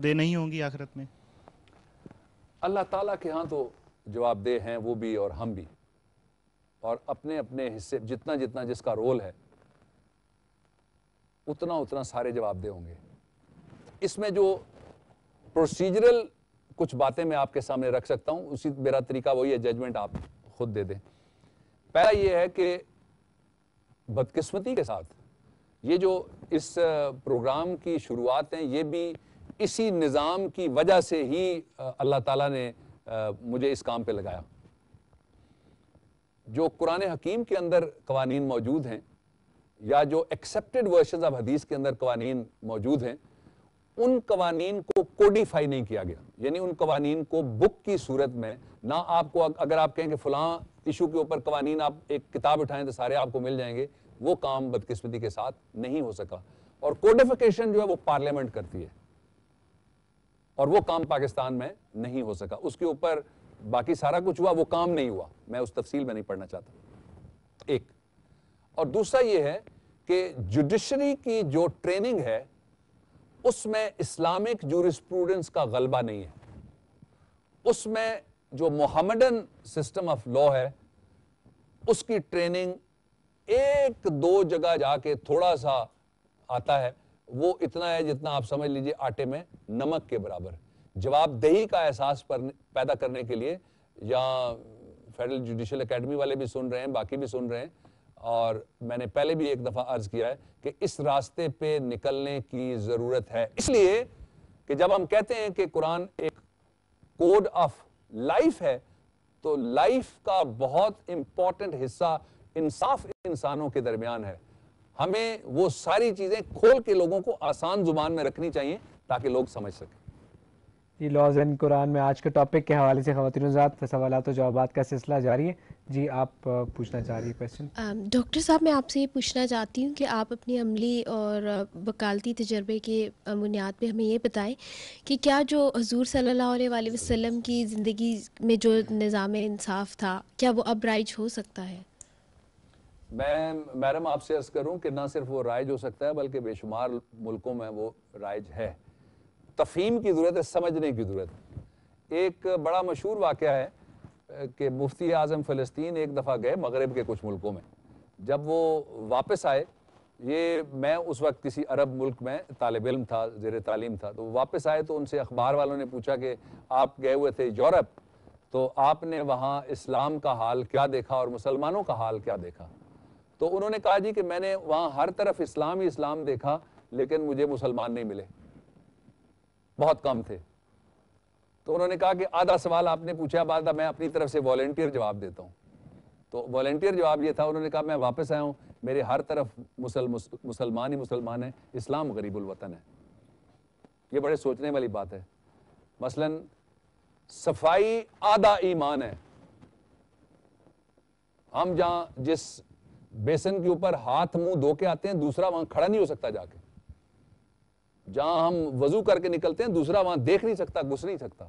دہ نہیں ہوں گی آخرت میں؟ اللہ تعالیٰ کے ہاں تو جواب دہ ہیں وہ بھی اور ہم بھی، اور اپنے اپنے حصے جتنا جتنا جس کا رول ہے اتنا اتنا سارے جواب دہ ہوں گے۔ اس میں جو پروسیجرل کچھ باتیں میں آپ کے سامنے رکھ سکتا ہوں، اسی میرا طریقہ وہی ہے، ججمنٹ آپ خود دے دیں۔ پہلا یہ ہے کہ بدقسمتی کے ساتھ یہ جو اس پروگرام کی شروعات ہیں یہ بھی اسی نظام کی وجہ سے ہی اللہ تعالیٰ نے مجھے اس کام پہ لگایا۔ جو قرآن حکیم کے اندر قوانین موجود ہیں یا جو ایکسیپٹڈ ورشنز آف حدیث کے اندر قوانین موجود ہیں، ان قوانین کو کوڈیفائی نہیں کیا گیا، یعنی ان قوانین کو بک کی صورت میں نہ آپ کو، اگر آپ کہیں کہ فلاں ایشو کے اوپر قوانین آپ ایک کتاب اٹھائیں تو سارے آپ کو مل جائیں گے، وہ کام بدقسمتی کے ساتھ نہیں ہو سکا، اور کوڈیفیکیشن جو ہے وہ پارلیمنٹ کرتی ہے، اور وہ کام پاکستان میں نہیں ہو سکا۔ اس کے اوپر باقی سارا کچھ ہوا، وہ کام نہیں ہوا، میں اس تفصیل میں نہیں پڑھنا چاہتا، ایک۔ اور دوسرا یہ ہے کہ جوڈیشری کی جو ٹریننگ ہے اس میں اسلامک جورسپروڈنس کا غلبہ نہیں ہے، اس میں جو محمدن سسٹم آف لا ہے اس کی ٹریننگ ایک دو جگہ جا کے تھوڑا سا آتا ہے، وہ اتنا ہے جتنا آپ سمجھ لیجئے آٹے میں نمک کے برابر۔ جواب دہی کا احساس پیدا کرنے کے لیے، یا فیڈرل جوڈیشل اکیڈمی والے بھی سن رہے ہیں، باقی بھی سن رہے ہیں، اور میں نے پہلے بھی ایک دفعہ عرض کیا ہے کہ اس راستے پہ نکلنے کی ضرورت ہے، اس لیے کہ جب ہم کہتے ہیں کہ قرآن ایک کوڈ آف لائف ہے تو لائف کا بہت امپورٹنٹ حصہ انصاف انسانوں کے درمیان ہے۔ ہمیں وہ ساری چیزیں کھول کے لوگوں کو آسان زبان میں رکھنی چاہیے تاکہ لوگ سمجھ سکیں۔ جی، لاز اینڈ قرآن میں آج کے ٹاپک کے حوالے سے خواتین حضرات سوالات و جوابات کا سلسلہ جاری ہے۔ جی، آپ پوچھنا چاہ رہی ہیں کویسچن؟ ڈاکٹر صاحب، میں آپ سے یہ پوچھنا چاہتی ہوں کہ آپ اپنی عملی اور وکالتی تجربے کے بنیاد پہ ہمیں یہ بتائیں کہ کیا جو حضور صلی اللہ علیہ وآلہ وسلم کی زندگی میں جو نظام انصاف تھا کیا وہ اب رائج ہو سکتا ہے؟ میں میڈم آپ سے عرض کروں کہ نہ صرف وہ رائج ہو سکتا ہے بلکہ بے شمار ملکوں میں وہ رائج ہے۔ تفہیم کی ضرورت ہے، سمجھنے کی ضرورت ہے۔ ایک بڑا مشہور واقعہ ہے کہ مفتی اعظم فلسطین ایک دفعہ گئے مغرب کے کچھ ملکوں میں، جب وہ واپس آئے، یہ میں اس وقت کسی عرب ملک میں طالب علم تھا، زیر تعلیم تھا، تو وہ واپس آئے تو ان سے اخبار والوں نے پوچھا کہ آپ گئے ہوئے تھے یورپ، تو آپ نے وہاں اسلام کا حال کیا دیکھا اور مسلمانوں کا حال کیا دیکھا؟ تو انہوں نے کہا جی کہ میں نے وہاں ہر طرف اسلام ہی اسلام دیکھا لیکن مجھے مسلمان نہیں ملے، بہت کم تھے۔ تو انہوں نے کہا کہ آدھا سوال آپ نے پوچھا، بعد میں اپنی طرف سے والنٹیئر جواب دیتا ہوں۔ تو والنٹیئر جواب یہ تھا، انہوں نے کہا میں واپس آیا ہوں، میرے ہر طرف مسلمان ہی مسلمان ہیں، اسلام غریب الوطن ہے۔ یہ بڑے سوچنے والی بات ہے۔ مثلا صفائی آدھا ایمان ہے۔ ہم جہاں جس بیسن کے اوپر ہاتھ منہ دھو کے آتے ہیں دوسرا وہاں کھڑا نہیں ہو سکتا جا کے، جہاں ہم وضو کر کے نکلتے ہیں دوسرا وہاں دیکھ نہیں سکتا، گھس نہیں سکتا۔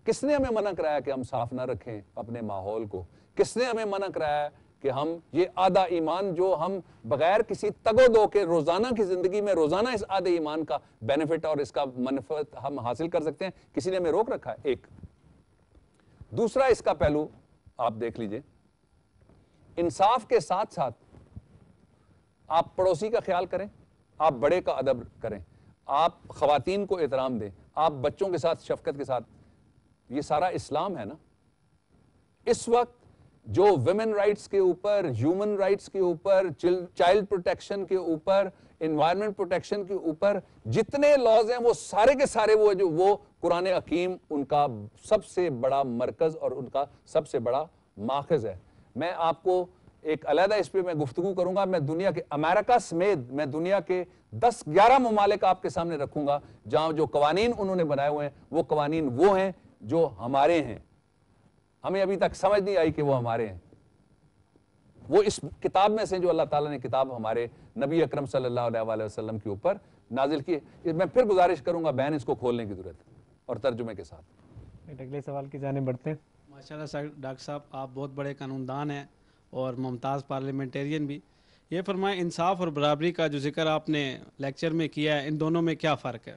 کس نے ہمیں منع کرایا کہ ہم صاف نہ رکھیں اپنے ماحول کو؟ کس نے ہمیں منع کرایا کہ ہم یہ آدھا ایمان جو ہم بغیر کسی تگ و دو کے روزانہ کی زندگی میں روزانہ اس آدھے ایمان کا بینیفٹ اور اس کا منفعت ہم حاصل کر سکتے ہیں، کسی نے ہمیں روک رکھا ہے؟ ایک۔ دوسرا اس کا پہلو آپ دیکھ لیجئے، انصاف کے ساتھ ساتھ آپ پڑوسی کا خیال کریں، آپ بڑے کا ادب کریں، آپ خواتین کو احترام دیں، آپ بچوں کے ساتھ شفقت کے ساتھ، یہ سارا اسلام ہے نا۔ اس وقت جو ویمن رائٹس کے اوپر، ہیومن رائٹس کے اوپر، چائلڈ پروٹیکشن کے اوپر، انوائرمنٹ پروٹیکشن کے اوپر جتنے لاز ہیں وہ سارے کے سارے وہ قرآن حکیم ان کا سب سے بڑا مرکز اور ان کا سب سے بڑا ماخذ ہے۔ میں آپ کو ایک علیحدہ اس پہ میں گفتگو کروں گا، میں دنیا کے امریکہ سمیت میں دنیا کے 10-11 ممالک آپ کے سامنے رکھوں گا جہاں جو قوانین انہوں نے بنائے ہوئے ہیں وہ قوانین وہ ہیں جو ہمارے ہیں، ہمیں ابھی تک سمجھ نہیں آئی کہ وہ ہمارے ہیں۔ وہ اس کتاب میں سے جو اللہ تعالیٰ نے کتاب ہمارے نبی اکرم صلی اللہ علیہ وآلہ وسلم کے اوپر نازل کی، میں پھر گزارش کروں گا بہن اس کو کھولنے کی ضرورت ہے اور ترجمے کے ساتھ۔ اگلے سوال کی جانب بڑھتے ہیں۔ ماشاءاللہ ڈاکٹر صاحب، آپ بہت بڑے قانون دان ہیں اور ممتاز پارلیمنٹیرین بھی۔ یہ فرمائیں، انصاف اور برابری کا جو ذکر آپ نے لیکچر میں کیا ہے، ان دونوں میں کیا فرق ہے؟